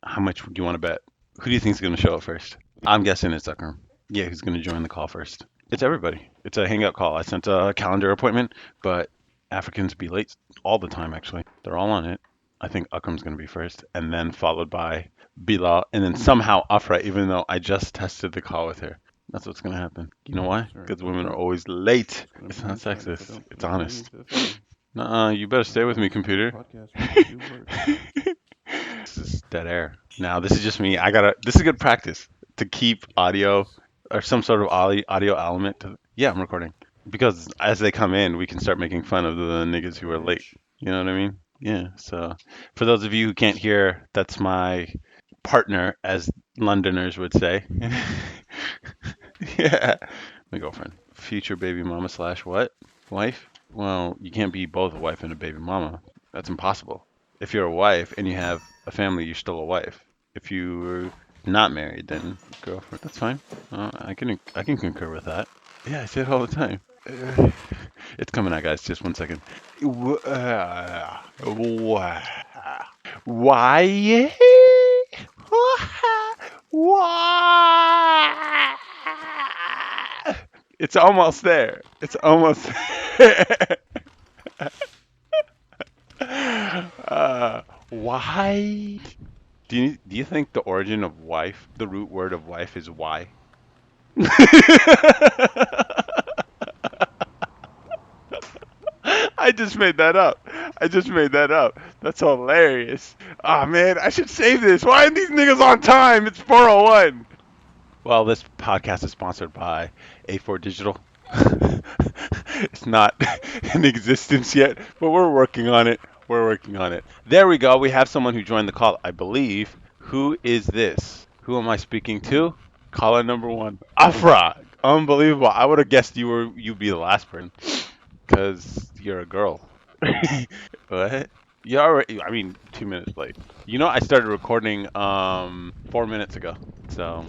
How much do you want to bet? Who do you think is going to show up first? I'm guessing it's Akram. Yeah, who's going to join the call first? It's everybody. It's a hangout call. I sent a calendar appointment, but Africans be late all the time, actually. They're all on it. I think Akram's going to be first, and then followed by Bilal, and then somehow Afra, even though I just tested the call with her. That's what's going to happen. You know why? Sure. Because women are always late. But I'm It's not fine, but sexist. don't It's don't bring me honest. into the fray. Nuh-uh, you better stay with me, This computer. podcast we do work. This is dead air. Now, this is just me. This is good practice to keep audio or some sort of audio element to, yeah, I'm recording. Because as they come in, we can start making fun of the niggas who are late. Bitch. You know what I mean? Yeah. So, for those of you who can't hear, that's my partner, as Londoners would say. Yeah. My girlfriend. Future baby mama slash what? Wife? Well, you can't be both a wife and a baby mama. That's impossible. If you're a wife and you have a family, you're still a wife. If you're not married, then girlfriend. That's fine. I can concur with that. Yeah, I say it all the time. It's coming out, guys. Just one second. Why? Why? It's almost there. It's almost there. Why? Do you think the origin of wife, the root word of wife, is why? I just made that up. I just made that up. That's hilarious. Ah, man, I should save this. Why aren't these niggas on time? It's 4:01. Well, this podcast is sponsored by A4 Digital. It's not in existence yet, but we're working on it. We're working on it. There we go. We have someone who joined the call, I believe. Who is this? Who am I speaking to? Caller number one, Afra. Unbelievable. I would have guessed you'd be the last person because you're a girl. What? You already? I mean, 2 minutes late. I started recording 4 minutes ago. So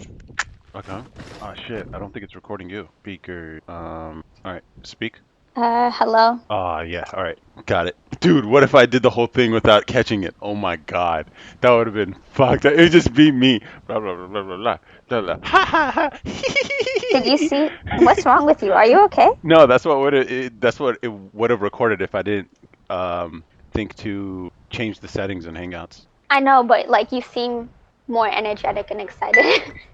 okay. Oh shit. I don't think it's recording you. Speaker. All right. Speak. Hello. Oh yeah. All right. Got it. Dude, what if I did the whole thing without catching it? Oh my god. That would have been fucked. It would just be me. Blah blah blah blah blah blah. Blah, blah. Ha ha Did you ha. see what's wrong with you? Are you okay? No, that's what it would have recorded if I didn't think to change the settings in Hangouts. I know, but like you seem more energetic and excited.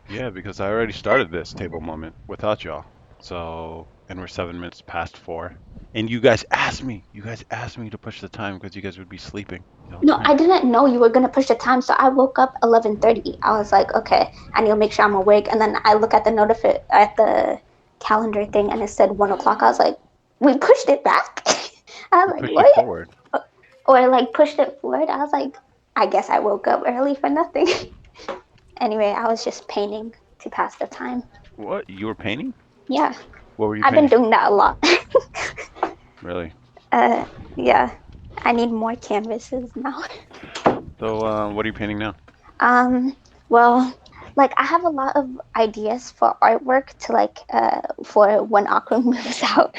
Yeah, because I already started this table moment without y'all. So, and we're 7 minutes past 4. And you guys asked me to push the time because you guys would be sleeping the whole No, time. I didn't know you were gonna push the time, so I woke up 11:30. I was like, okay, I need to make sure I'm awake. And then I look at the calendar thing, and it said 1 o'clock. I was like, we pushed it back. I We was like, pushed it what? forward. Or like pushed it forward. I was like, I guess I woke up early for nothing. Anyway, I was just painting to pass the time. What? You were painting? Yeah, What were you I've been painting? doing that a lot. Really? uh, yeah, I need more canvases now. So, what are you painting now? Um, well, like I have a lot of ideas for artwork to for when Aqua moves out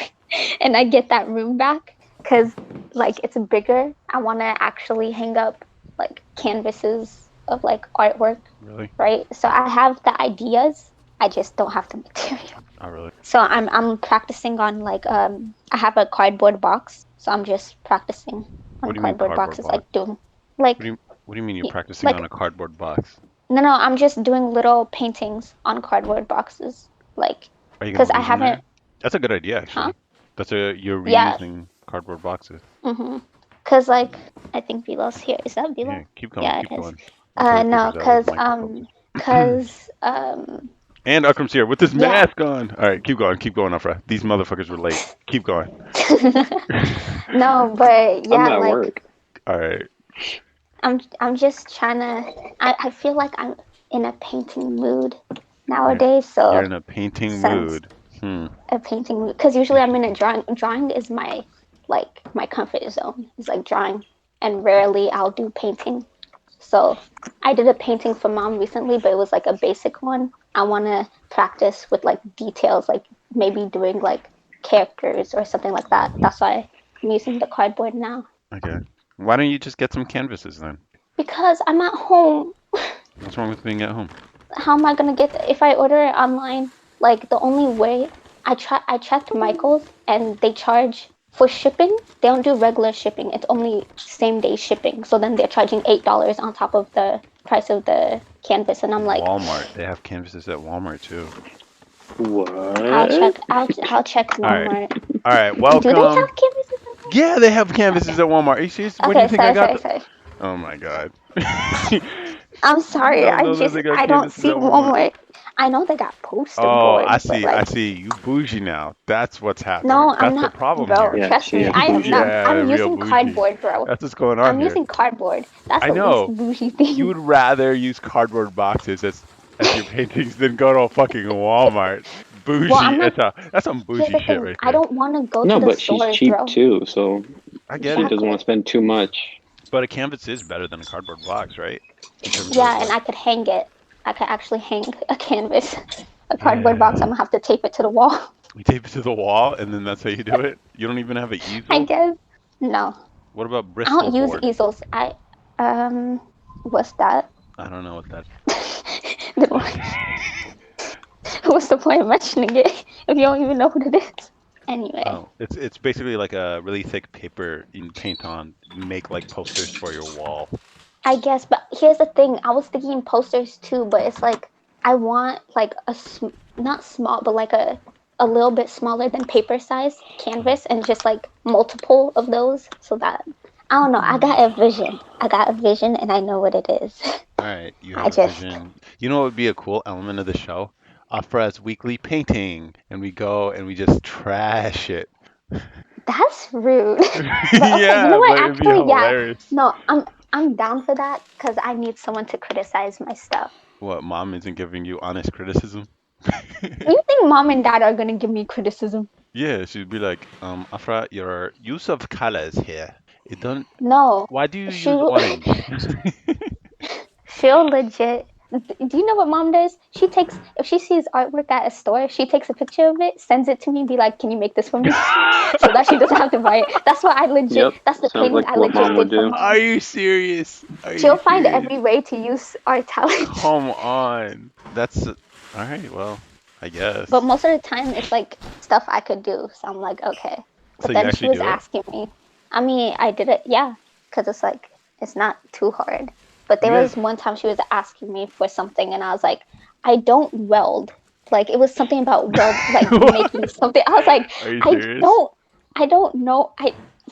and I get that room back because like it's bigger. I want to actually hang up like canvases of like artwork, Really? right? So I have the ideas. I just don't have the material. Oh, really? So I'm practicing on I have a cardboard box, so I'm just practicing What on do you mean cardboard cardboard boxes, box? like doing like What do you mean you're practicing like on a cardboard box? no, I'm just doing little paintings on cardboard boxes, like Are you gonna because I leave them haven't, there? That's a good idea, huh? actually. You're Yeah, reusing cardboard boxes. because like I think Belo's here. Is that Yeah, Bilo? keep going, Yeah, keep it is. going until he No, figures out his because microphone. cause And Akram's here with his yeah. mask on. All right, keep going, Afra. These motherfuckers were late. Keep going. No, but I'm yeah, at like work. All right. I'm just trying to. I feel like I'm in a painting mood You're, nowadays. you're So in a painting since mood. Hmm. a painting mood, because usually I'm in a Interesting. drawing. Drawing is my comfort zone. It's like drawing, and rarely I'll do painting. So I did a painting for mom recently, but it was like a basic one. I want to practice with like details, like maybe doing like characters or something like that. That's why I'm using the cardboard now Okay. Why don't you just get some canvases then? because I'm at home. What's wrong with being at home? How am I gonna get if I order it online? Like the only way I checked Michael's and they charge for shipping. They don't do regular shipping. It's only same day shipping. So then they're charging $8 on top of the price of the canvas, and I'm like, Walmart. They have canvases at Walmart too. What? I'll check All right. Walmart. All right. Do they Welcome. have canvases in Yeah, they have there? canvases at Walmart. Are you serious? Where do you Okay, think I sorry, got sorry, the? sorry. Oh my God. I'm You sorry. don't know that they got I don't canvases see at Walmart. Walmart. I know they got poster Oh, I boards, but see. I like, see. You bougie now. That's what's happening. no, I'm That's the not, problem bro. here. Yeah, Trust she me, is I am not. bougie. Yeah, I'm real using bougie. cardboard, bro. That's what's going on I'm here. using cardboard. That's I the least know. bougie You thing. would rather use cardboard boxes as your paintings than go to a fucking Walmart. Well, Bougie. I'm not. That's some Here's bougie the shit thing. right I there. don't want to go to No, the but she's stores, cheap bro. too, so I get she it. doesn't Exactly. want to spend too much. But a canvas is better than a cardboard box, right? In terms of Yeah, and like, I could hang it. I could actually hang a canvas, a cardboard box. I'm yeah. gonna have to tape it to the wall. You tape it to the wall and then that's how you do it? You don't even have an I easel? guess. No, What about I Bristol don't use board? easels. Um, what's that? I don't know what that. What's the point of mentioning it if you don't even know what it is? Anyway, Oh, it's basically like a really thick paper you can paint on, make like posters for your wall. I guess, but here's the thing. I was thinking posters too, but it's like I want like not small, but like a little bit smaller than paper size Mhm. canvas, and just like multiple of those, so that I don't know. I got a vision. I got a vision, and I know what it is. All right, you I have a just vision. You know what would be a cool element of the show? Afra's weekly painting, and we go and we just trash it. That's rude. But okay, you know Yeah, what? but it'd be Actually, yeah. hilarious. No, I'm down for that because I need someone to criticize my stuff. What, mom isn't giving you honest criticism? You think mom and dad are gonna give me criticism? Yeah, she'd be like, Afra, your use of colors here. It don't. No. Why do you She use will orange? she'll legit. Do you know what mom does? She takes if she sees artwork at a store, she takes a picture of it, sends it to me, be like, "Can you make this for me?" So that she doesn't have to buy it. That's what I legit. Yep, That's the sounds cleaning like I what legit mom would did for do. Are mom. you serious? Are you She'll find serious? every way to use our talent. Come on. That's all right. Well, I But guess. most of the time, it's like stuff I could do. So I'm like, okay. So But you then she actually was do it? asking me. I mean, I did it, yeah, because it's like, it's not too hard. But You there guys. was one time she was asking me for something, and I was like, I don't weld. Like, it was something about like making something. I was like, Are you I serious? don't, I don't know.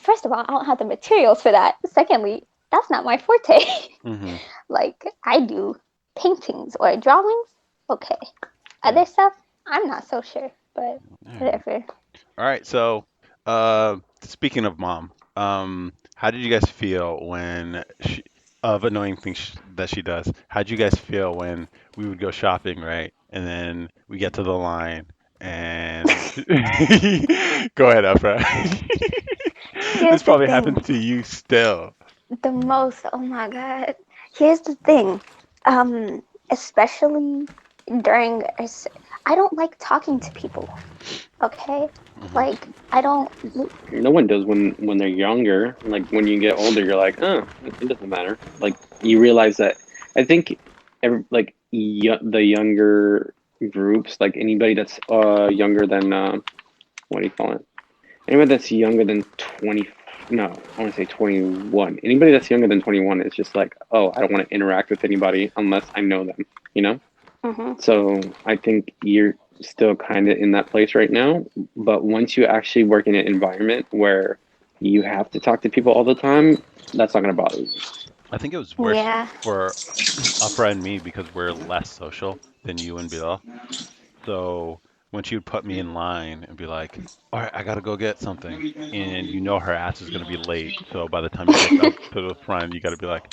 First of all, I don't have the materials for that. Secondly, that's not my forte. Mm-hmm. Like, I do paintings or drawings. Okay. Other stuff, I'm not so sure, but All right. whatever. All right. So, speaking of mom, how did you guys feel when of annoying things that she does? How did you guys feel when we would go shopping, right? And then we get to the line and go ahead, Afra. This Here's the probably thing. happens to you still. The most, oh my God. Here's the thing. Especially during, I don't like talking to people. Okay? Hmm. Like, I don't, No one does when they're younger. Like when you get older, you're like, oh, it doesn't matter. Like you realize that. I think the younger groups, like anybody that's younger than what do you call it? Anybody that's younger than 20, no, I want to say 21. Anybody that's younger than 21 is just like, oh, I don't want to interact with anybody unless I know them, you know? mhm. So I think you're still kind of in that place right now. But once you actually work in an environment where you have to talk to people all the time, that's not going to bother you. I think it was worse Yeah. for Afra and me because we're less social than you and Bilal. So when she would put me in line and be like, "All right, I gotta go get something," and you know her ass is gonna be late, so by the time you get up to the front, you gotta be like,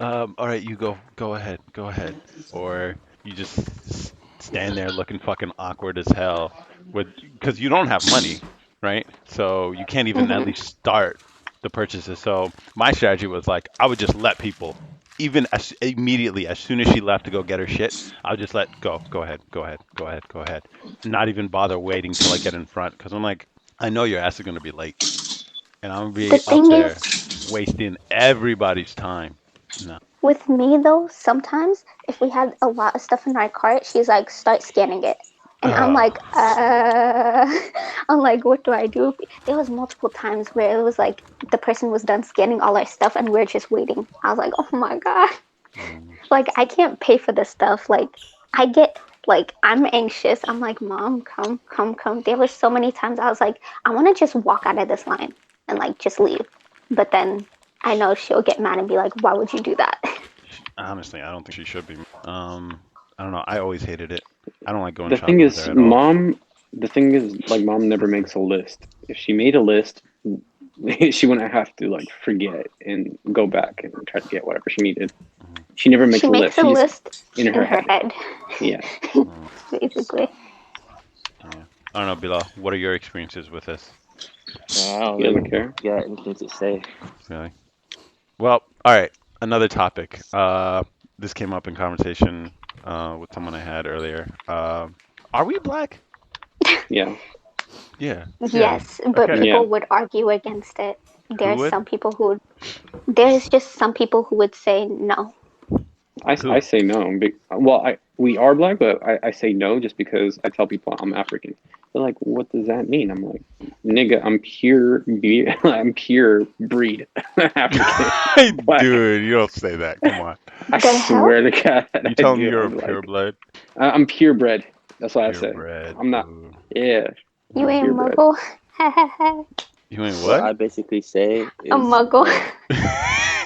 "All right, you go ahead, go ahead," or you just stand there looking fucking awkward as hell with because you don't have money, right? So you can't even at Mhm. least start the purchases. So my strategy was like, I would just let people. Even as immediately, as soon as she left to go get her shit, I'll just let go ahead, go ahead, go ahead, go ahead. Not even bother waiting till I get in front because I'm like, I know your ass is gonna be late, and I'm gonna The be up thing there is, wasting everybody's time. No. With me though, sometimes if we had a lot of stuff in our cart, she's like, start scanning it. And I'm Oh, like, I'm like, what do I do? There was multiple times where it was like the person was done scanning all our stuff and we're just waiting. I was like, oh my God. mm, Like, I can't pay for this stuff. Like, I get, like, I'm anxious. I'm like, Mom, come, come, come. There were so many times I was like, I want to just walk out of this line and, like, just leave. But then I know she'll get mad and be like, why would you do that? honestly, I don't think she should be. I don't know. I always hated it. I don't like going The thing shopping with is, her at all. like, mom never makes a list. If she made a list, she wouldn't have to like forget and go back and try to get whatever she needed. Mhm. She never She makes a makes list. a She's list in in her her head. head, Yeah. Mm, basically. yeah. I don't know, Bilal. What are your experiences with this? I don't He really doesn't care. got anything to say. Really? Well, all right. Another topic. This came up in conversation with someone I had earlier. Are we black? Yeah. Yeah. Yeah. Yes, but Okay. Yeah. people would argue against it. Who There's would? some people who would, there's just some people who would say no. I Who? say no. Well, we are black, but I say no just because I tell people I'm African. They're like, what does that mean? I'm like, nigga, I'm pure breed African black. Dude, you don't say that. Come on. I The hell? swear to God, You I telling me do. you're a I'm like, pureblood? I'm purebred. That's what I say. Purebred. I'm not. Ooh. Yeah, You Mm. ain't purebred. muggle? You ain't What what? I basically say A is muggle. that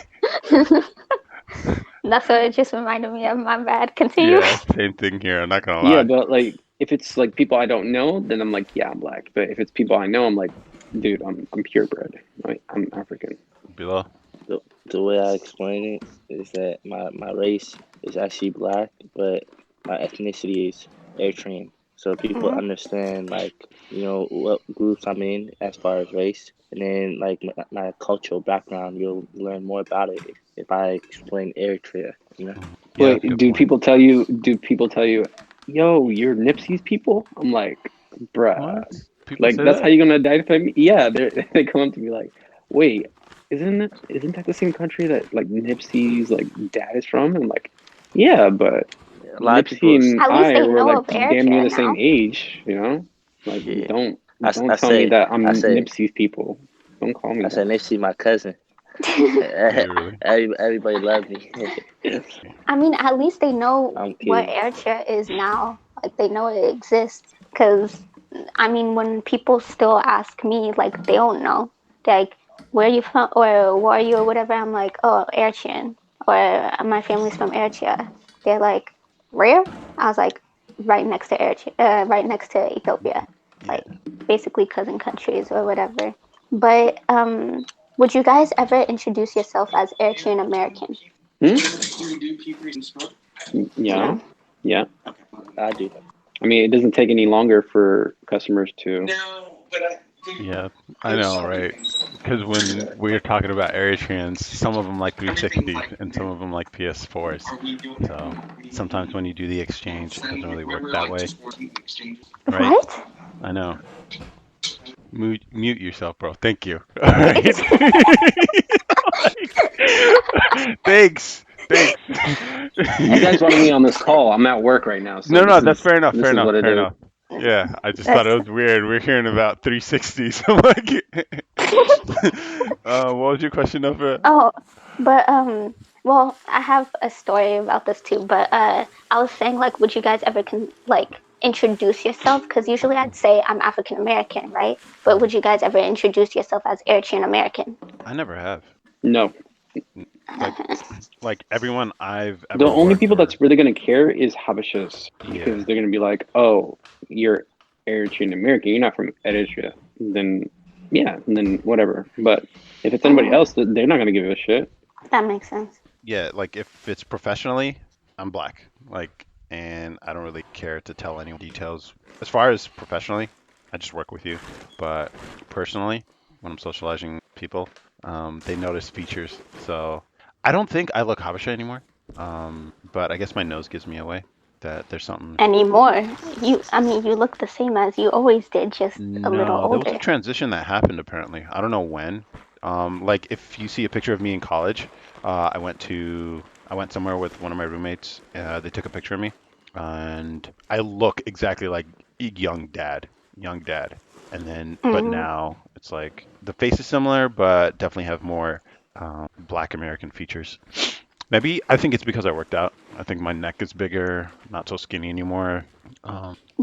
That's what it just reminded me of. My bad. Continue. Yeah, same thing here. I'm not gonna Yeah, lie. but like, if it's like people I don't know, then I'm like, yeah, I'm black. But if it's people I know, I'm like, dude, I'm purebred. Like, I'm African. Below. the way I explain it is that my race is actually black, but my ethnicity is Eritrean. So people Mhm. understand like what groups I'm in as far as race, and then like my cultural background. You'll learn more about it if I explain Eritrea. Mhm. Yeah, that's a Wait, good point. Do people tell you, yo, you're Nipsey's people? I'm like, bruh. What? People Like say that's that? how you gonna identify me? Yeah, they come up to me like, wait, isn't that the same country that like Nipsey's like dad is from? And I'm like, yeah, but A lot of Nipsey people, and At least I they were know like of damn near Eritrea the same now. age, you know? Like yeah. don't I tell me say that I I'm say Nipsey's people. Don't call me I say that. Nipsey my cousin. Do you really? Everybody love me. I mean, at least they know I'm what kidding. Eritrea is now. Like, they know it exists. Because, I mean, when people still ask me, like, they don't know. They're like, where are you from? Or where are you? Or whatever. I'm like, oh, Eritrean. Or my family's from Eritrea. They're like, where? I was like, right next to Eritrea, right next to Ethiopia. Yeah. Like, basically cousin countries or whatever. But, would you guys ever introduce yourself as Eritrean American? Hmm? Yeah. Yeah, yeah. I do. I mean, it doesn't take any longer for customers to. Yeah, I know, right? Because when we're talking about Eritreans, some of them like 360s and some of them like PS4s. So sometimes when you do the exchange, it doesn't really work that way, right? What? I know. Mute yourself, bro. Thank you. All right. Thanks. Thanks. You guys wanted me on this call. I'm at work right now, so No, no, that's fair enough. Fair this is enough. what it Fair is. enough. Yeah, I just thought That's it was weird. We're hearing about 360s. I'm like, what was your question, Nova? oh, but well, I have a story about this too. But I was saying like, would you guys ever like introduce yourself? Because usually I'd say I'm African American, right? But would you guys ever introduce yourself as Eritrean American? I never have. No, Like, like everyone I've the ever only worked people for. that's really gonna care is Habeshas because Yeah. they're gonna be like, "Oh, you're Eritrean American. You're not from Eritrea." Then, yeah, and then whatever. But if it's anybody else, they're not gonna give a shit. That makes sense. Yeah, like if it's professionally, I'm black. Like, and I don't really care to tell anyone details. As far as professionally, I just work with you. But personally, when I'm socializing with people, they notice features. So I don't think I look Habesha anymore. But I guess my nose gives me away that there's something. Anymore. I mean, you look the same as you always did, just a little No, there was a older. transition that happened apparently. I don't know when. Like if you see a picture of me in college, I went to I went somewhere with one of my roommates. They took a picture of me, and I look exactly like young dad. And then, but Mm. now it's like the face is similar, but definitely have more Black American features. Maybe I think it's because I worked out. I think my neck is bigger, not so skinny anymore.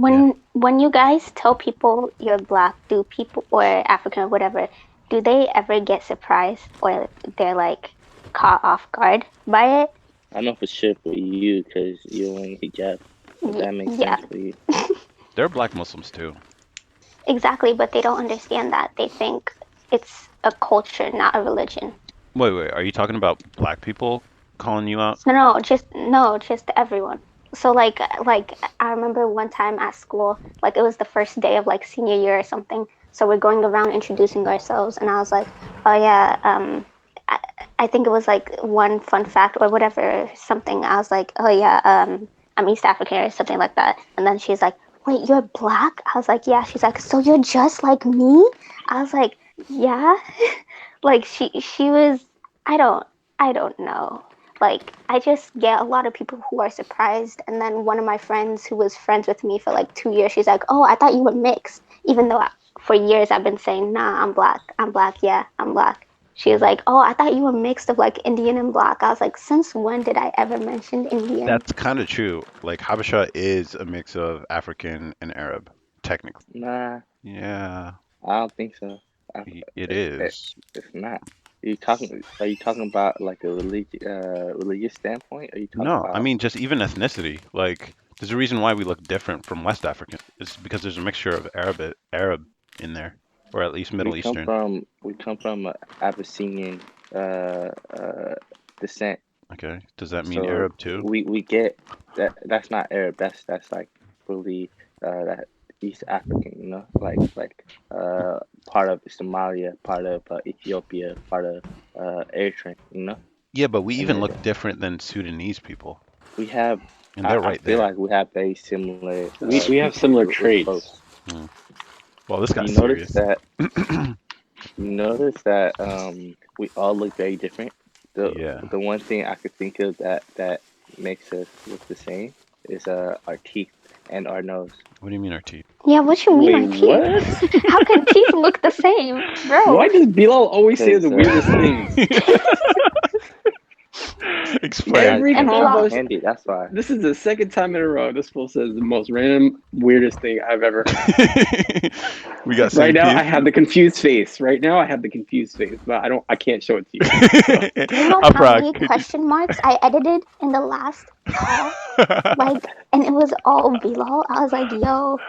Yeah. When you guys tell people you're black, do people or African or whatever, do they ever get surprised or they're like caught off guard by it? I know for sure for you because you're wearing hijab. If that makes Yeah, sense for you. There are Black Muslims too. exactly, but they don't understand that. They think it's a culture, not a religion. Wait. Are you talking about Black people calling you out? Just everyone. So like I remember one time at school, like it was the first day of like senior year or something. So we're going around introducing ourselves, and I was like, oh yeah, I, I think it was like one fun fact or whatever something. I was like, oh yeah, I'm East African or something like that. And then she's like, wait, you're black? I was like, yeah. She's like, so you're just like me? I was like, yeah. Like she was. I don't I don't know. Like I just get a lot of people who are surprised, and then one of my friends who was friends with me for like 2 years, she's like, "Oh, I thought you were mixed," even though for years I've been saying, "Nah, I'm black. I'm black. Yeah, I'm black." She was like, "Oh, I thought you were mixed of like Indian and black." I was like, "Since when did I ever mention Indian?" That's kind of true. Like Habesha is a mix of African and Arab, technically. Nah, Yeah, I don't think so. I, it it, is. it's not. Are you talking about like a religious standpoint? Are you talking No, I about mean just even ethnicity. Like there's a reason why we look different from West Africans. It's because there's a mixture of Arab in there, or at least Middle Eastern. we come from a Abyssinian uh, uh, descent, Okay, does that mean so Arab too? we get that. That's not Arab. That's like really that East African, uh part of Somalia, part of Ethiopia, part of Eritrea, Yeah, but we and even look different than Sudanese people, we have. and they're I right feel there. like we have very similar We have features similar with traits. folks. Hmm. Well, this got You notice serious. that we all look very different. The Yeah. the one thing I could think of that makes us look the same is our teeth and our nose. What do you mean our teeth? Yeah, what you mean Wait, our teeth? what? How can teeth look the same, bro? Why does Bilal always say the Because weirdest things? Explain. Every And I Bilal, convo. candy. That's why. This is the second time in a row this fool says the most random, weirdest thing I've ever heard. We got Right same now, I teeth. have the confused face. Right now, I have the confused face, but I can't show it to you. So, do you know how Afra, many could you? question marks I edited in the last call? Like, and it was all Bilal. I was like, yo,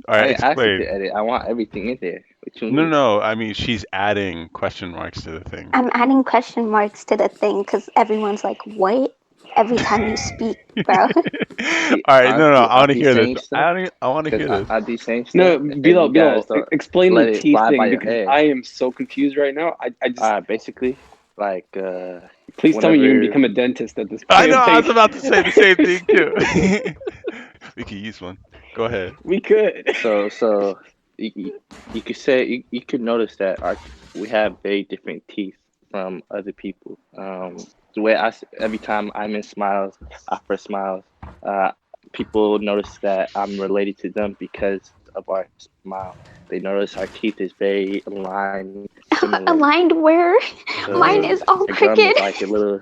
All I right, didn't ask you explain. to edit. I want everything in there. What you No, mean? no. I mean, she's adding question marks to the thing. I'm adding question marks to the thing because everyone's like, what? Every time you speak, bro. See, All right, no. honestly, I I'll want to be hear this. saying stuff I want to because hear this. I'll be saying no, stuff, and Bilal, you guys don't explain the let it teeth fly by thing your because head. I am so confused right now. I just Basically, like please tell me you're gonna whenever. become a dentist at this I know. point. I was Like, about to say the same thing too. We could use one. Go ahead. we could. So you could say you could notice that we have very different teeth from other people. The way every time I'm in smiles, Afra smiles, uh, people notice that I'm related to them because of our smile. They notice our teeth is very aligned, similar. Aligned where? Mine The is all the gum crooked. is like a little.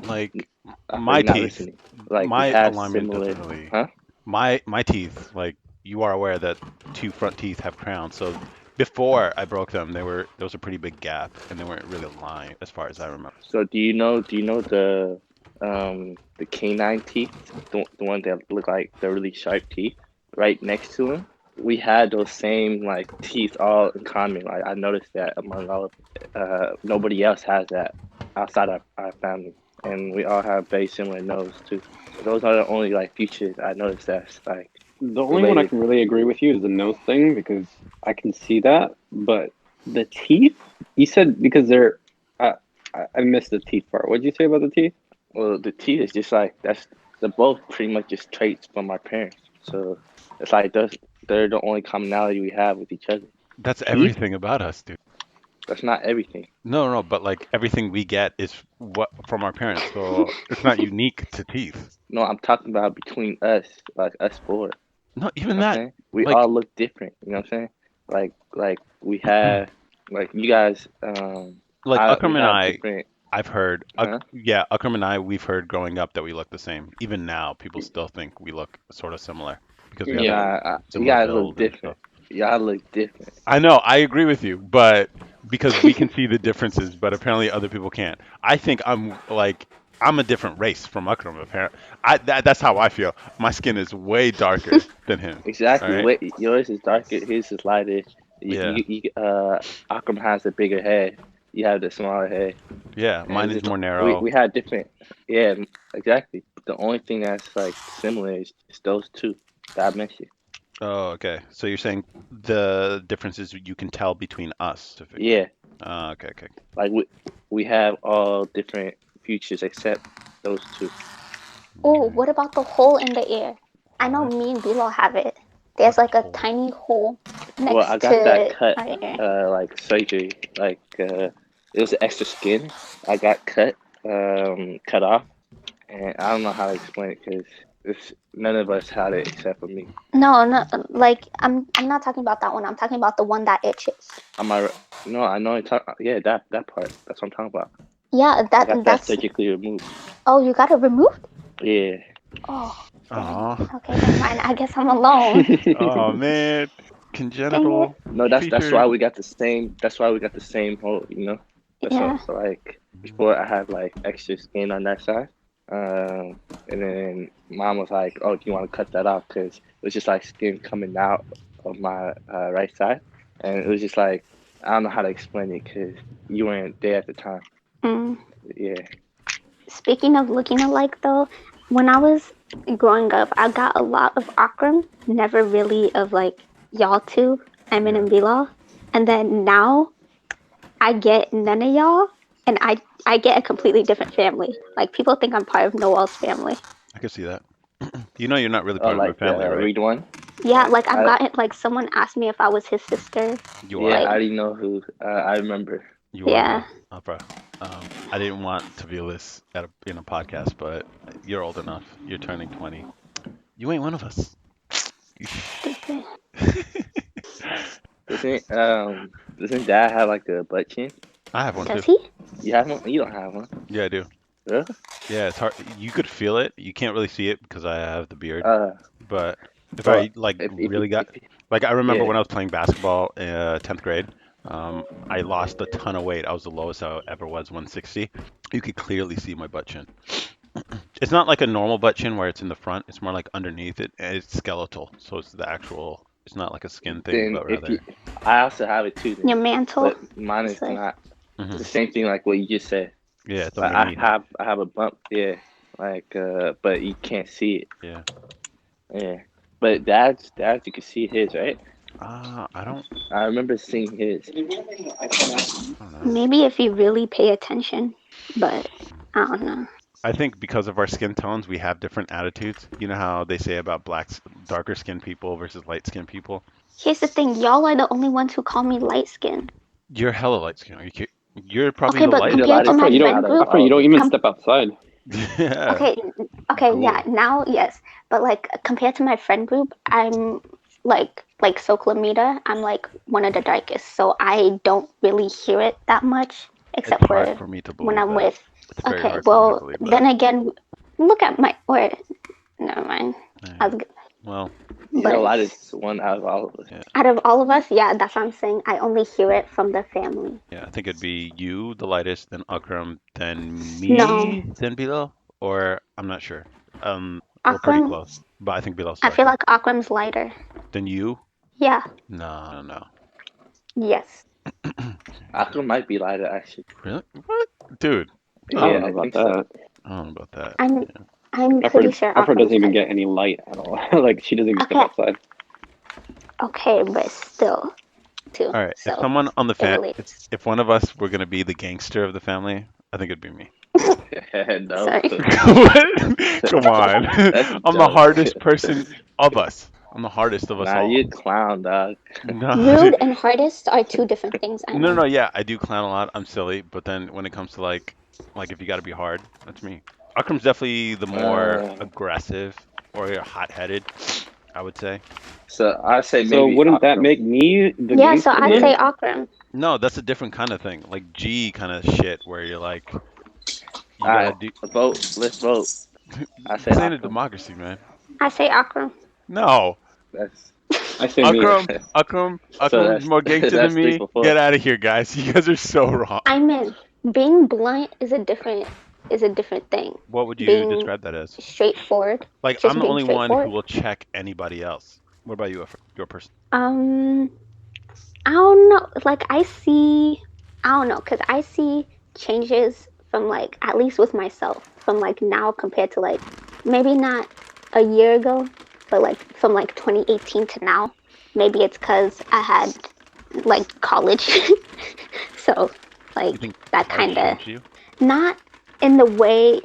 Like Afra, my you're not teeth, listening. Like we my have alignment similar, doesn't really. huh? My teeth, like you are aware that two front teeth have crowns. So before I broke them, there was a pretty big gap, and they weren't really aligned as far as I remember. So do you know the canine teeth, the one that look like the really sharp teeth right next to him? We had those same like teeth all in common. Like I noticed that among all of nobody else has that outside of our family, and we all have very similar nose too. Those are the only like features I noticed that's like The only one I related. can really agree with you is the nose thing because I can see that. But the teeth, you said because they're. I missed the teeth part. What did you say about the teeth? Well, the teeth is just like they're both pretty much just traits from our parents. So it's like they're the only commonality we have with each other. That's Teeth? everything about us, dude. That's not everything. No, but like everything we get is what from our parents, so it's not unique to teeth. No, I'm talking about between us, like us four. No, You even know what I'm that, saying? We like, all look different. You know what I'm saying? Like we have, like you guys, like we Akram and have different. I've heard, Huh? yeah, Akram and we've heard growing up that we look the same. Even now, people still think we look sort of similar because we have Yeah. You similar guys look build and different. stuff. Y'all look different. I know, I agree with you, but because we can see the differences, but apparently other people can't. I think I'm a different race from Akram. Apparently, that's how I feel. My skin is way darker than him. All Exactly. right. Wait, yours is darker. His is lighter. Yeah. Akram has a bigger head. You have the smaller head, Yeah. and Mine it's is just more we narrow. had different. Yeah, exactly. The only thing that's like similar is just those two that I mentioned. Oh, okay. So you're saying the differences you can tell between us specifically. Yeah, Okay, okay. like we have all different futures except those two. Oh, Okay. what about the hole in the ear? I know What? me and Bilo have it. There's What like a hole? tiny hole Well, I next got that to cut, our ear. like surgery, it was extra skin. I got cut off, and I don't know how to explain it because it's none of us had it except for me. No, no, like I'm not talking about that one. I'm talking about the one that itches. Am I? No, I know. Yeah, that part. That's what I'm talking about. Yeah, I got that that's. surgically removed. Oh, you got it removed? Yeah. Oh, dang. Aw. Okay, never mind. I guess I'm alone. Oh man. Dang it. Congenital No, that's why features. we got the same. That's why we got the same hole. You know. That's Yeah. what, like before I had like extra skin on that side. And then mom was like, "Oh, do you want to cut that off?" Because it was just like skin coming out of my right side, and it was just like I don't know how to explain it because you weren't there at the time. Mm. Yeah, Speaking of looking alike, though, when I was growing up, I got a lot of Akram, never really of like y'all two, Emin Yeah, and Bilal. And then now I get none of y'all, and I get a completely different family. Like people think I'm part of Noel's family. I can see that. You know you're not really part of my like family, right? read one. Yeah, like I've I gotten like someone asked me if I was his sister. You Yeah, are. Like I already know who. I remember. You are, yeah, bro. Bro. I didn't want to be this in a podcast, but you're old enough. You're turning 20. You ain't one of us. You stupid. Doesn't Dad have like a butt chin? I have one Does too. he? You have one? You don't have one. Yeah, I do. Really? Yeah, it's hard. You could feel it. You can't really see it because I have the beard. Uh, But if well, I like if really got if like I remember yeah. when I was playing basketball in 10th grade, I lost a ton of weight. I was the lowest I ever was, 160. You could clearly see my butt chin. It's not like a normal butt chin where it's in the front. It's more like underneath it, and it's skeletal. So it's the actual. It's not like a skin thing, Then but if you, rather. I also have it too. Then, Your mantle. but mine is So, not the Hmm. same thing like what you just said. Yeah, it's Like underneath. I have a bump. Yeah. Like but you can't see it. Yeah. Yeah. But dad's you can see his right. I don't. I remember seeing his. I don't know. maybe if you really pay attention, but I don't know. I think because of our skin tones, we have different attitudes. You know how they say about darker skinned people versus light skinned people. Here's the thing, y'all are the only ones who call me light skinned. You're hella light skinned. You're probably Okay, the but You're the compared to lightest. lightest. my You don't. friend Out of group, Afra, you all of don't us. even com- step outside. Yeah. okay, okay, yeah, Ghoul. now yes, but like compared to my friend group, I'm like so Chlamydia, I'm like one of the darkest, so I don't really hear it that much, It's except hard for for me to when believe I'm that. with. It's very Okay, hard for me to well believe that. then again, look at my or never mind. I Yeah. was, Well, You're the but lightest one out of all of us. yeah. out of all of us, yeah, that's what I'm saying. I only hear it from the family. Yeah. I think it'd be you, the lightest, then Akram, then No, me, then Bilal, or I'm not sure. We're pretty Akram. close, but I think Bilal's I feel darker. like Akram's lighter. Then you? Yeah. No, no, Yes. no. Akram might be lighter actually. Really? What? Dude, I don't Yeah, know I about think so. that. I don't know about that. I'm Yeah. I'm Afra, pretty sure Afra doesn't Akram's even lighter. get any light at all. Like she doesn't even step Okay. outside. Okay, but still, too. All right. If So someone on the it if relates. if one of us were gonna be the gangster of the family, I think it'd be me. No. Sorry. What? Come on. That's I'm the dumb. hardest person of us. I'm the hardest of us Nah, all. you clown, dog. No, Rude and hardest are two different things, no, Emma. no, yeah, I do clown a lot. I'm silly, but then when it comes to like if you got to be hard, that's me. Akram's definitely the more Uh, aggressive or hot-headed, I would say. so I say So maybe wouldn't that Akram. make me the Yeah, so gangster I'd then? say Yeah, Akram. No, that's a different kind of thing, like G kind of shit, where you're like, you all gotta right, do. vote. Let's vote. I say This ain't a Akram. democracy, man. I say Akram. No, That's I say me. Akram, so Akram's more gangster than that's three me. for four. Get out of here, guys. You guys are so wrong. I mean, being blunt is a different thing. What would you Being describe that as? straightforward, Like, I'm just the being only one who straightforward. will check anybody else. What about you, your person? Um, I don't know. Like I don't know, cause I see changes from like at least with myself from like now compared to like maybe not a year ago, but like from like 2018 to now. Maybe it's cause I had like college, so You like think that college kind of changed you? not in the way.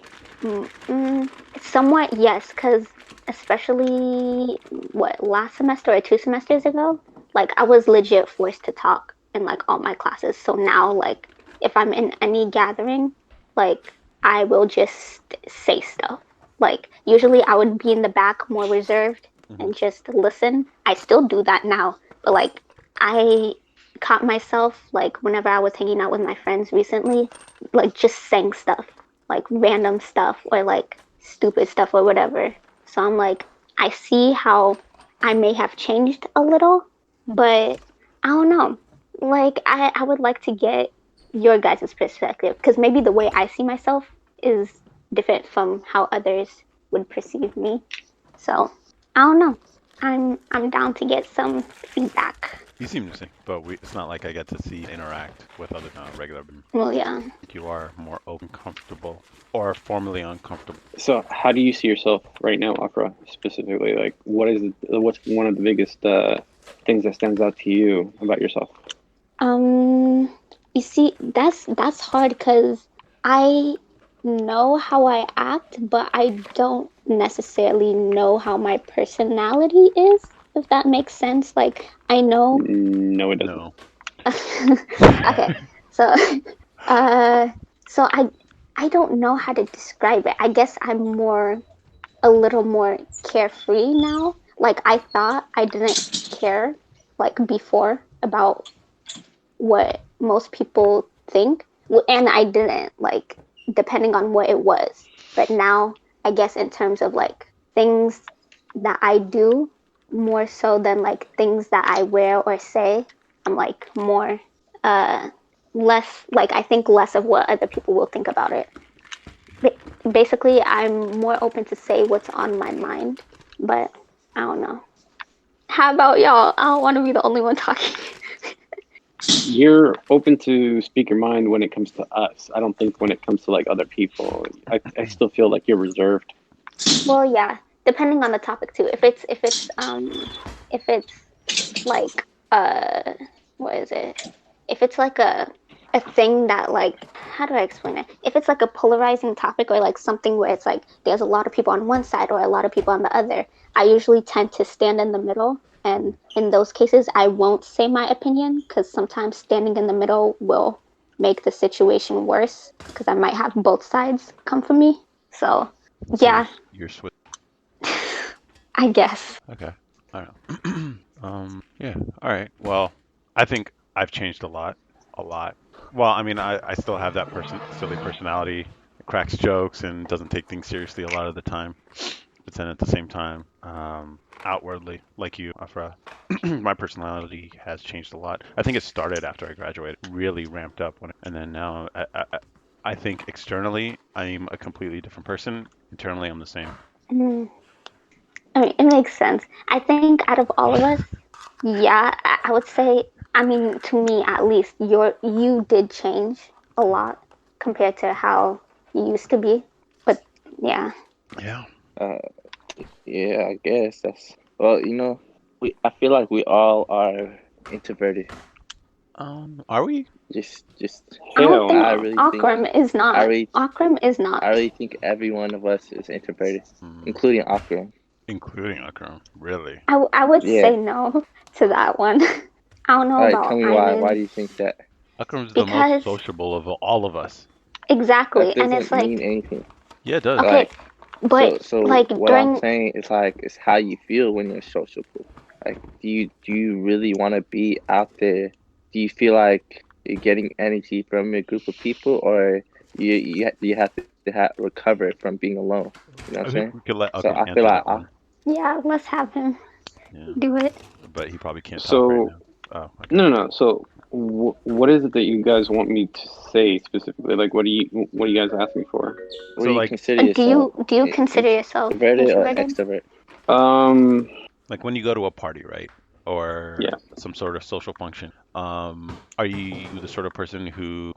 Somewhat yes, because especially what last semester or 2 semesters ago, like I was legit forced to talk in like all my classes. So now, like if I'm in any gathering, like I will just say stuff. Like usually I would be in the back more reserved Hmm. and just listen. I still do that now, but like I caught myself like whenever I was hanging out with my friends recently, like just saying stuff, like random stuff or like stupid stuff or whatever. So I'm like, I see how I may have changed a little, but I don't know. Like I would like to get your guys' perspective because maybe the way I see myself is different from how others would perceive me. So I don't know. I'm down to get some feedback. You seem the same, but it's not like I get to see interact with other regular. I Well, yeah. think you are more open, comfortable, or formerly uncomfortable. So how do you see yourself right now, Afra, specifically? Like, what's one of the biggest things that stands out to you about yourself? Um, you see, that's hard because I know how I act, but I don't necessarily know how my personality is, if that makes sense. Like, I know. No, it doesn't. No. Okay, so, uh, so I don't know how to describe it. I guess I'm a little more carefree now. Like, I thought I didn't care, like, before about what most people think. And I didn't, like, depending on what it was. But now, I guess, in terms of like things that I do, more so than like things that I wear or say, I'm like more, uh, less, like, I think less of what other people will think about it. Basically, I'm more open to say what's on my mind, but I don't know. How about y'all? I don't want to be the only one talking. You're open to speak your mind when it comes to us. I don't think when it comes to like other people. I still feel like you're reserved. Well, yeah, depending on the topic too. If it's like what is it? If it's like a thing that like how do I explain it? If it's like a polarizing topic or like something where it's like there's a lot of people on one side or a lot of people on the other, I usually tend to stand in the middle. And in those cases, I won't say my opinion because sometimes standing in the middle will make the situation worse because I might have both sides come for me. So, So yeah, you're Swiss. I guess. Okay. I don't know. Yeah. All right. Well, I think I've changed a lot. A lot. Well, I mean, I still have that silly personality, cracks jokes and doesn't take things seriously a lot of the time. But then at the same time, outwardly, like you, Afra, my personality has changed a lot. I think it started after I graduated, really ramped up and then now I think externally I'm a completely different person. Internally, I'm the same. Mm, I mean, it makes sense. I think out of all of us, yeah, I would say, I mean, to me at least, you did change a lot compared to how you used to be. But yeah. Yeah. Uh, yeah, I guess that's well. We I feel like we all are introverted. Are we? Just I don't Hell think I no. really think Akram is I not. really Akram is I not. really think every one of us is introverted, Hmm. including Akram. including Akram. Really? I would Yeah. say no to that one. I don't know All right, tell about me why. Why Ivan do you think that? Akram's the most because sociable of all of us. exactly, That and it's doesn't mean like anything. Yeah, it does. okay, Like, but so like what I'm during saying is like, it's how you feel when you're sociable. Like, do you really want to be out there? Do you feel like you're getting energy from a group of people, or you have to recover it from being alone? You know what I'm I saying? think we could let So I Akram feel answer like that one. yeah, let's have him Yeah, do it. but he probably can't talk right So now. Oh, okay. no, no. So what is it that you guys want me to say specifically? Like, what are you guys asking for? what do So you like, consider yourself? Do you consider yourself Introverted or introverted? extrovert? Um, like when you go to a party, right? Or yeah. some sort of social function, are you the sort of person who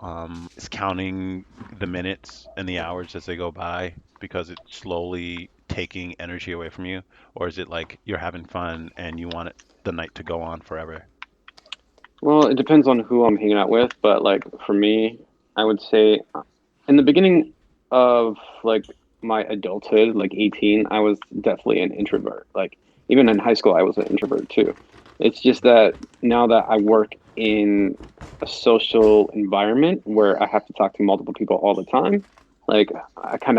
is counting the minutes and the hours as they go by because it's slowly taking energy away from you? Or is it like you're having fun and you want the night to go on forever? Well, it depends on who I'm hanging out with, but like for me, I would say in the beginning of like my adulthood, like 18, I was definitely an introvert. Like even in high school, I was an introvert too. It's just that now that I work in a social environment where I have to talk to multiple people all the time, like I kind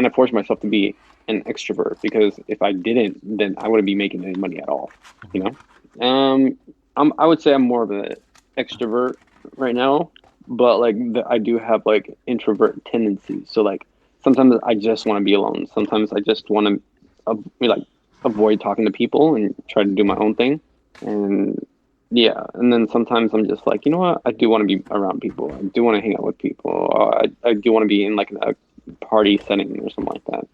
of force myself to be an extrovert because if I didn't, then I wouldn't be making any money at all, you Hmm. know? I would say I'm more of an extrovert right now, but like I do have like introvert tendencies. So like sometimes I just want to be alone. Sometimes I just want to like avoid talking to people and try to do my own thing. And yeah, and then sometimes I'm just like, you know what? I do want to be around people. I do want to hang out with people. I do want to be in like a party setting or something like that.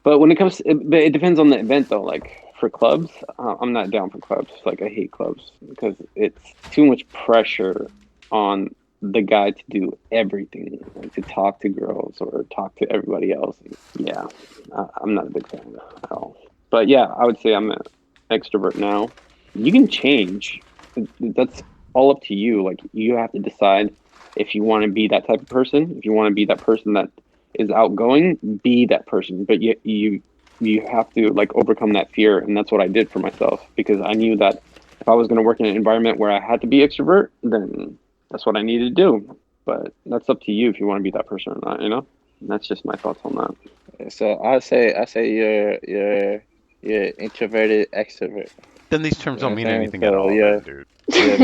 But when it comes, but it depends on the event though. Like for clubs, I'm not down for clubs. Like I hate clubs because it's too much pressure on the guy to do everything, like to talk to girls or talk to everybody else. Yeah, I'm not a big fan of that at all. But yeah, I would say I'm an extrovert now. You can change. That's all up to you. Like you have to decide if you want to be that type of person. If you want to be that person that is outgoing, be that person. But you have to like overcome that fear, and that's what I did for myself because I knew that if I was going to work in an environment where I had to be extrovert, then that's what I needed to do. But that's up to you if you want to be that person or not. And that's just my thoughts on that. So I say you're introverted extrovert. Then these terms You know don't what I'm mean saying? anything at So all, then, dude. you're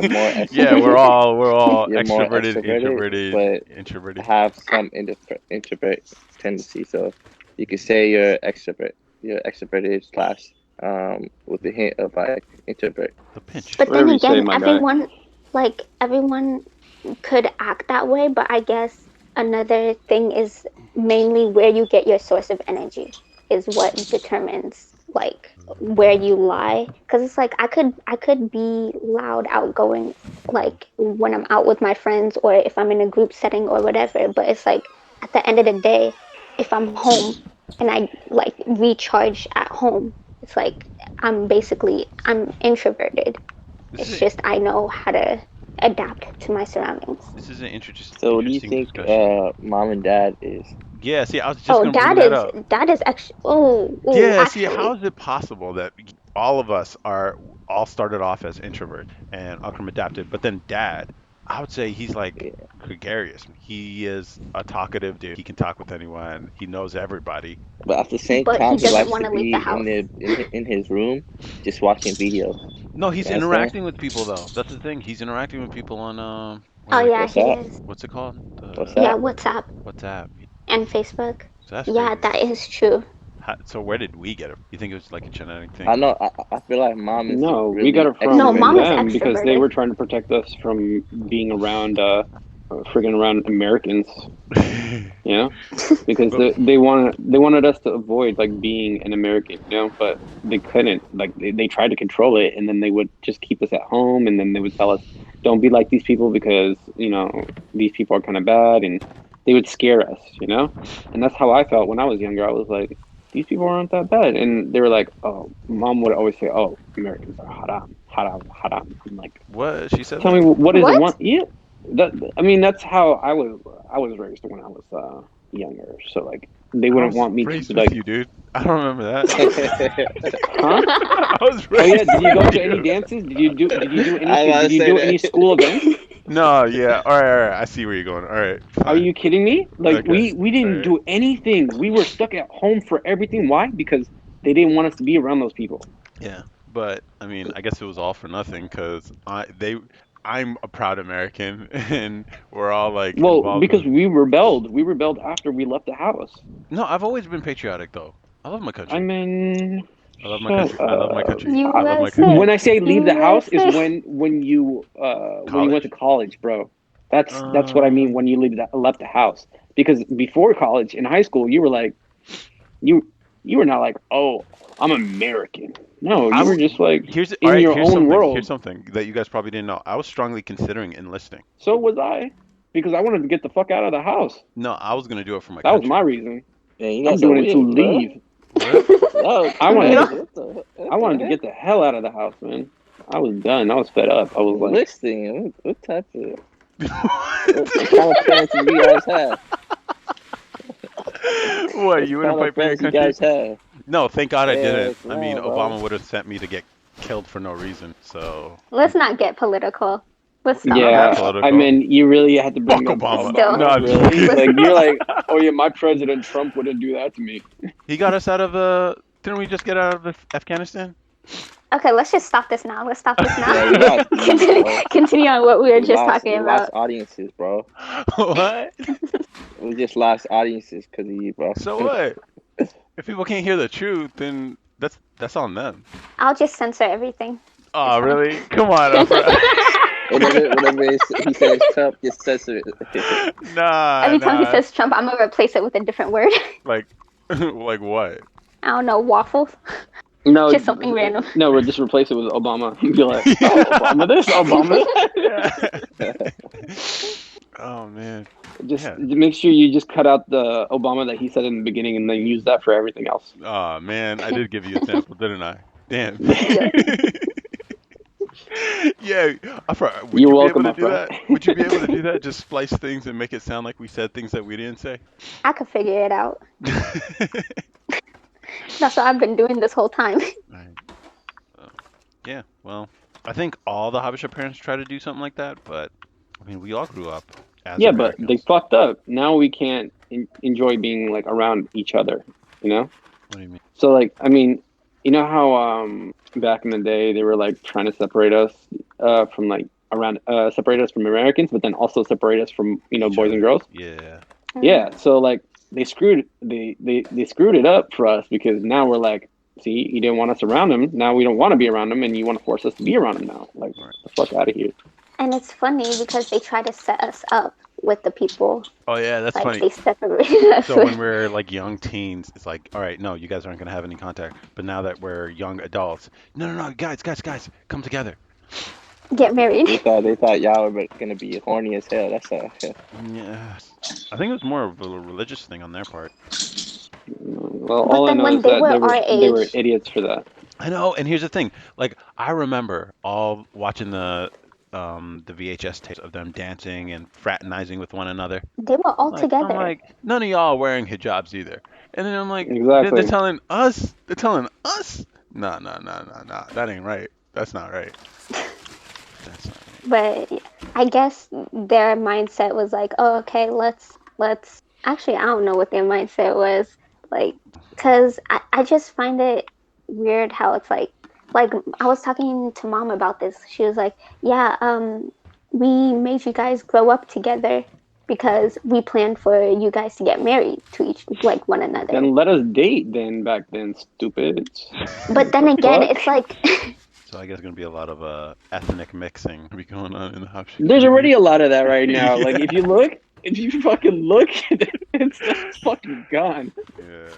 more Yeah, extroverted. we're all You're more extroverted, extroverted, introverted, but introverted. have some introvert tendency. So you could say you're extrovert. You're extroverted slash with the hint of like introvert. The pinch. But then Whatever you say, again, my guy. everyone could act that way, but I guess another thing is mainly where you get your source of energy is what determines like where you lie because it's like I could be loud outgoing like when I'm out with my friends or if I'm in a group setting or whatever, but it's like at the end of the day if I'm home and I like recharge at home, it's like I'm introverted. This is It's a, just I know how to adapt to my surroundings. this is an So what do you interesting think discussion. mom and dad is? Yeah, see, I was just Oh, gonna bring that up. dad is actually Yeah, see, how actually. is it possible that all of us are all started off as introverts and Akram adapted, but then dad, I would say he's like Yeah. gregarious. He is a talkative dude. He can talk with anyone. He knows everybody. But at the same But he time, he doesn't likes want to to leave the be in house. his room, just watching videos. No, You he's understand? interacting with people though. That's the thing. He's interacting with people on what do Oh they yeah, call What's he that? is. what's it called? What's Yeah, that? The WhatsApp WhatsApp. and Facebook. So that's Yeah, crazy. that is true. So where did we get it? You think it was like a genetic I thing? know. I feel like mom is No, we got really it No, from mom extroverted. is them because they extroverted. were trying to protect us from being around, friggin' around Americans. You know, because But they wanted us to avoid like being an American, but they couldn't. Like they tried to control it, and then they would just keep us at home, and then they would tell us, "Don't be like these people because these people are kind of bad," and they would scare us. And that's how I felt when I was younger. I was like, "These people aren't that bad," and they were like, "Oh," mom would always say, "Oh, Americans are haram, haram, haram." I'm like, what she said tell that? me what is it? What? One, yeah. That I mean, that's how I was raised when I was younger. So like, they I wouldn't was want me to raised with like, you, dude. I don't remember that. Huh? I was Oh yeah, raised did you go with to any you. dances? Did you do I was anything? about Did to you say do any that. school events? No, yeah. All right. I see where you're going. All right, Are fine. you kidding me? Like Okay. we All didn't right. do anything. We were stuck at home for everything. Why? Because they didn't want us to be around those people. Yeah, but I mean, I guess it was all for nothing because I'm a proud American, and we're all like Well, involved because in. we rebelled. We rebelled after we left the house. No, I've always been patriotic though. I love my I country. mean, I love my shut country. I love my up. country. I love my USA, When country. I say leave the house is USA. when you went to College? college, bro. That's what I mean when Um, you left the house. Because before college, in high school, you were like you you were not like, oh, I'm American. No, I you were w- just like here's all in right. your own Here's world. something that you guys probably didn't know. I was strongly considering enlisting. So was I, because I wanted to get the fuck out of the house. No, I was gonna do it for my That was my country. reason. Man, you I'm guys are doing it to weird, bro. leave. What? That was I wanted crazy. No. to, What I the wanted to heck? get the hell out of the house, man. I was done. I was fed up. I was like, Listening. What type of what kind of What? parents do you guys have? What? What You wouldn't kind of fight for your parents you country? guys have? No, thank God I didn't. Heck I mean, no, bro. Obama would have sent me to get killed for no reason. So Let's not get political. Let's stop not that that. yeah. I political. mean, you really had to Fuck bring up Obama. Still, No, Obama, I'm just really? fucking. let's Like you're like, oh yeah, my president Trump wouldn't do that to me. He got us out of Didn't we just get out of Afghanistan? okay. Let's just stop this now. Let's stop this now. Yeah, you guys leave, continue, bro. continue on what we were just talking We lost about. audiences, bro. What? We just lost audiences because of you, bro. So what? If people can't hear the truth, then that's on them. I'll just censor everything. It's Oh, fine. really? Come on, Afra. He says Trump, just censor it. Nah, Every time he nah. says Trump, I'm gonna replace it with a different word. Like, like what? I don't know, waffles. No, Just something random. no, we'll just replace it with Obama. Be like, oh, Obama this, Obama Yeah. Oh man. that. Just Yeah. make sure you just cut out the Obama that he said in the beginning, and then use that for everything else. Oh man, I did give you a sample, didn't I? Damn. Yeah. Yeah, Afra, would You're you be able welcome, to my do friend. that? Would you be able to do that? Just splice things and make it sound like we said things that we didn't say? I could figure it out. That's what I've been doing this whole time. Right. Yeah, well, I think all the Habesha parents try to do something like that, but I mean, we all grew up as Yeah, but they Americans. fucked up. Now we can't enjoy being like around each other. You know. What do you mean? So like, I mean, you know how back in the day they were like trying to separate us from like around separate us from Americans, but then also separate us from Each boys and other. girls. Yeah. Yeah. So like they screwed it up for us because now we're like, see, you didn't want us around them. Now we don't want to be around them, and you want to force us to be around them now. Like, Right. the fuck out of here. And it's funny because they try to set us up with the people. Oh yeah, that's Like funny. they separated us So with. when we're like young teens, it's like, all right, no, you guys aren't gonna have any contact. But now that we're young adults, no, guys, come together. Get married. They thought y'all were gonna be horny as hell. That's all. Yeah, I think it was more of a religious thing on their part. Well, But all I then know when is they that were our they were age, idiots for that. I know, and here's the thing. Like, I remember all watching the VHS tapes of them dancing and fraternizing with one another. they were all Like, I'm together. like, none of y'all are wearing hijabs either. And then I'm like, they're Exactly. telling us, nah, that ain't right. That's not right. That's not right. But I guess their mindset was like, oh, okay, let's. Actually, I don't know what their mindset was. Like, because I just find it weird how it's like I was talking to mom about this. She was like, yeah, we made you guys grow up together because we planned for you guys to get married to each like one another. Then let us date then back then, stupid. But then again, Fuck. it's like So I guess gonna be a lot of ethnic mixing be going on in the Habesha There's already community. a lot of that right now. Like Yeah. if you fucking look, it's fucking gone. Yeah.